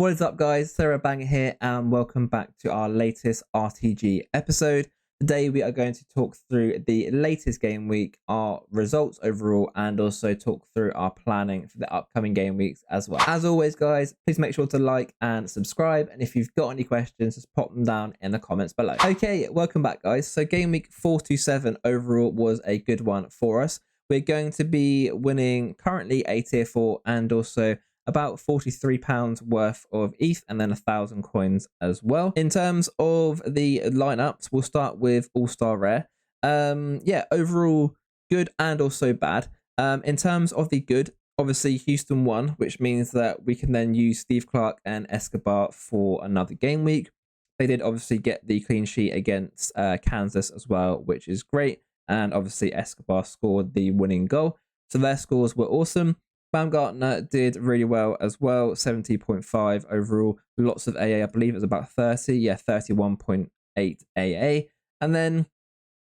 What is up, guys? Sorarebanger here, and welcome back to our latest RTG episode. Today, we are going to talk through the latest game week, our results overall, and also talk through our planning for the upcoming game weeks as well. As always, guys, please make sure to like and subscribe. And if you've got any questions, just pop them down in the comments below. Okay, welcome back, guys. So game week 427 overall was a good one for us. We're going to be winning currently a tier 4 and also about £43 worth of ETH and then 1,000 coins as well. In terms of the lineups, we'll start with All-Star Rare. Overall good and also bad. In terms of the good, obviously Houston won, which means that we can then use Steve Clark and Escobar for another game week. They did obviously get the clean sheet against Kansas as well, which is great. And obviously Escobar scored the winning goal. So their scores were awesome. Baumgartner did really well as well, 70.5 overall. Lots of AA, I believe it was about 30. Yeah, 31.8 AA. And then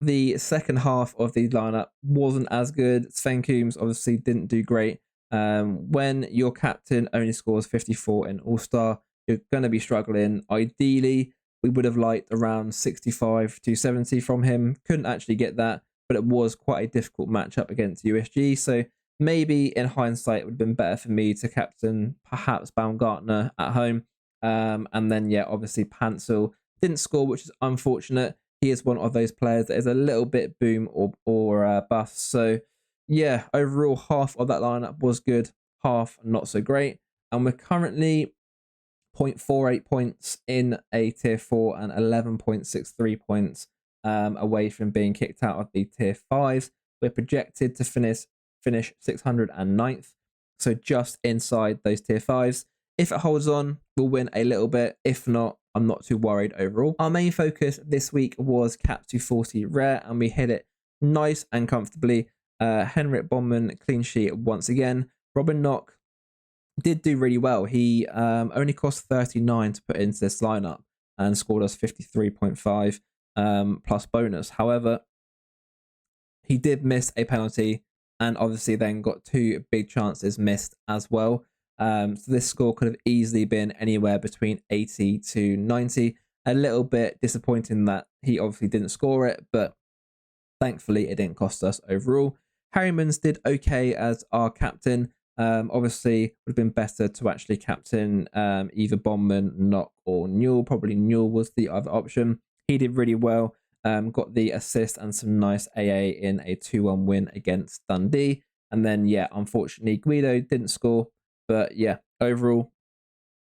the second half of the lineup wasn't as good. Sven Coombs obviously didn't do great. When your captain only scores 54 in All-Star, you're going to be struggling. Ideally, we would have liked around 65 to 70 from him. Couldn't actually get that, but it was quite a difficult matchup against USG. So maybe in hindsight, it would have been better for me to captain perhaps Baumgartner at home. And then, yeah, obviously Pansel didn't score, which is unfortunate. He is one of those players that is a little bit boom or bust. So, yeah, overall, half of that lineup was good, half not so great. And we're currently 0.48 points in a tier 4 and 11.63 points away from being kicked out of the tier 5. We're projected to finish 609th, so just inside those tier 5s. If it holds on, we'll win a little bit. If not, I'm not too worried overall. Our main focus this week was cap 240 rare, and we hit it nice and comfortably. Henrik Bondman clean sheet once again. Robin Knock did do really well. He only cost 39 to put into this lineup and scored us 53.5 plus bonus. However, he did miss a penalty and obviously then got 2 big chances missed as well. So this score could have easily been anywhere between 80 to 90. A little bit disappointing that he obviously didn't score it, but thankfully it didn't cost us overall. Harrymans did okay as our captain. Obviously, would have been better to actually captain either Bondman, Knock, or Newell. Probably Newell was the other option. He did really well. Got the assist and some nice AA in a 2-1 win against Dundee. And then, yeah, unfortunately, Guido didn't score. But, yeah, overall,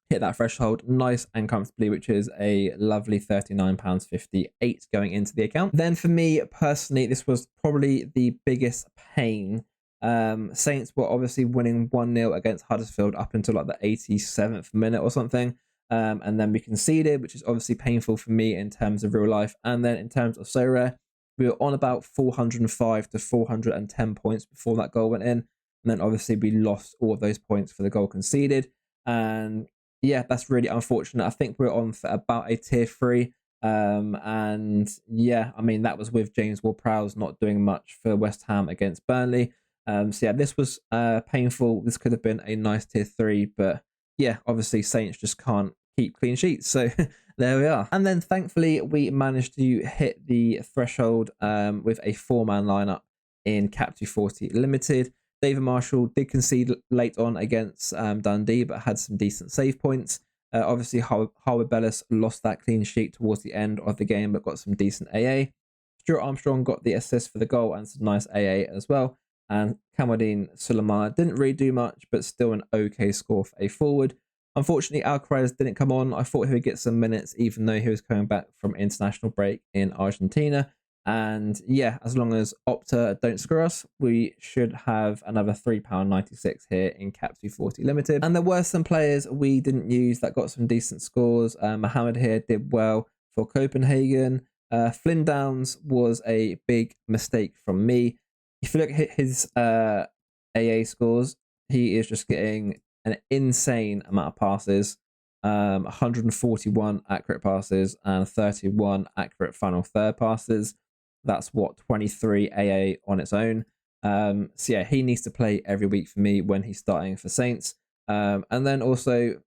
hit that threshold nice and comfortably, which is a lovely £39.58 going into the account. Then for me, personally, this was probably the biggest pain. Saints were obviously winning 1-0 against Huddersfield up until like the 87th minute or something. And then we conceded, which is obviously painful for me in terms of real life. And then in terms of so rare, we were on about 405 to 410 points before that goal went in. And then obviously we lost all of those points for the goal conceded. And yeah, that's really unfortunate. I think we're on for about a tier 3. And yeah, I mean, that was with James Ward-Prowse not doing much for West Ham against Burnley. So yeah, this was painful. This could have been a nice tier 3, but yeah, obviously Saints just can't keep clean sheets. So there we are. And then thankfully we managed to hit the threshold with a 4-man lineup in Cap 240 Limited. David Marshall did concede late on against Dundee, but had some decent save points. Obviously, Harwood Bellis lost that clean sheet towards the end of the game, but got some decent AA. Stuart Armstrong got the assist for the goal and some nice AA as well. And Kamaldeen Suleiman didn't really do much, but still an okay score for a forward. Unfortunately, Enquiries didn't come on. I thought he would get some minutes, even though he was coming back from international break in Argentina. And yeah, as long as Opta don't screw us, we should have another £3.96 here in Cap 240 Limited. And there were some players we didn't use that got some decent scores. Mohammed here did well for Copenhagen. Flynn Downs was a big mistake from me. If you look at his AA scores, he is just getting an insane amount of passes. 141 accurate passes and 31 accurate final third passes. That's what, 23 AA on its own. So yeah, he needs to play every week for me when he's starting for Saints. And then also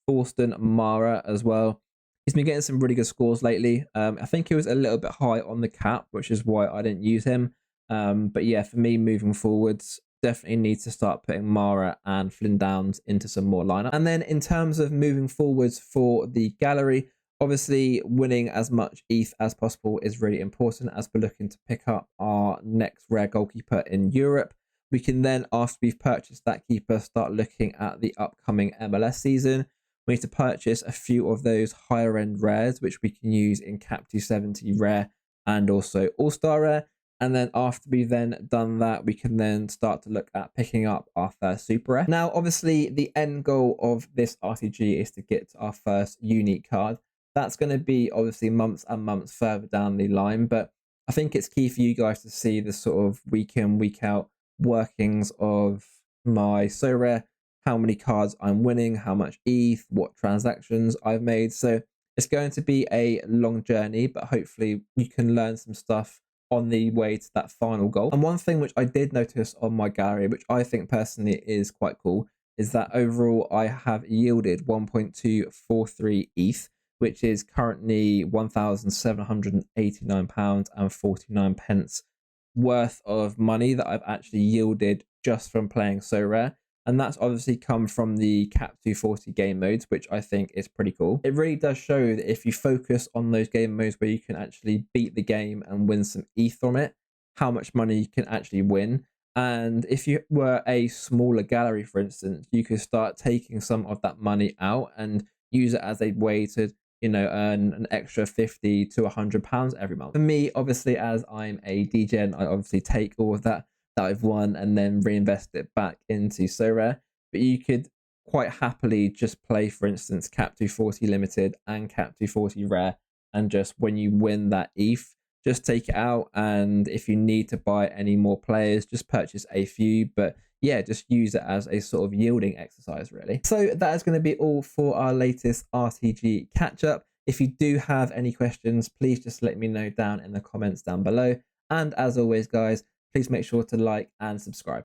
Thorsten Mara as well. He's been getting some really good scores lately. I think he was a little bit high on the cap, which is why I didn't use him. But yeah, for me moving forwards, definitely need to start putting Mara and Flynn Downs into some more lineup. And then in terms of moving forwards for the gallery, obviously winning as much ETH as possible is really important as we're looking to pick up our next rare goalkeeper in Europe. We can then, after we've purchased that keeper, start looking at the upcoming MLS season. We need to purchase a few of those higher end rares, which we can use in Cap 270 rare and also All-Star rare. And then after we've then done that, we can then start to look at picking up our first super rare. Now, obviously, the end goal of this RTG is to get to our first unique card. That's going to be obviously months and months further down the line, but I think it's key for you guys to see the sort of week in, week out workings of my so rare, how many cards I'm winning, how much ETH, what transactions I've made. So it's going to be a long journey, but hopefully you can learn some stuff on the way to that final goal. And one thing which I did notice on my gallery, which I think personally is quite cool, is that overall I have yielded 1.243 ETH, which is currently £1,789.49 worth of money that I've actually yielded just from playing so rare. And that's obviously come from the Cap 240 game modes, which I think is pretty cool. It really does show that if you focus on those game modes where you can actually beat the game and win some ETH from it, how much money you can actually win. And if you were a smaller gallery, for instance, you could start taking some of that money out and use it as a way to, earn an extra 50 to £100 every month. For me, obviously, as I'm a DGen, I obviously take all of that I've won and then reinvest it back into so rare. But you could quite happily just play, for instance, Cap 240 limited and Cap 240 rare, and just when you win that ETH, just take it out. And if you need to buy any more players, just purchase a few. But yeah, just use it as a sort of yielding exercise, really. So that is going to be all for our latest RTG catch up. If you do have any questions, please just let me know down in the comments down below. And as always, guys, please make sure to like and subscribe.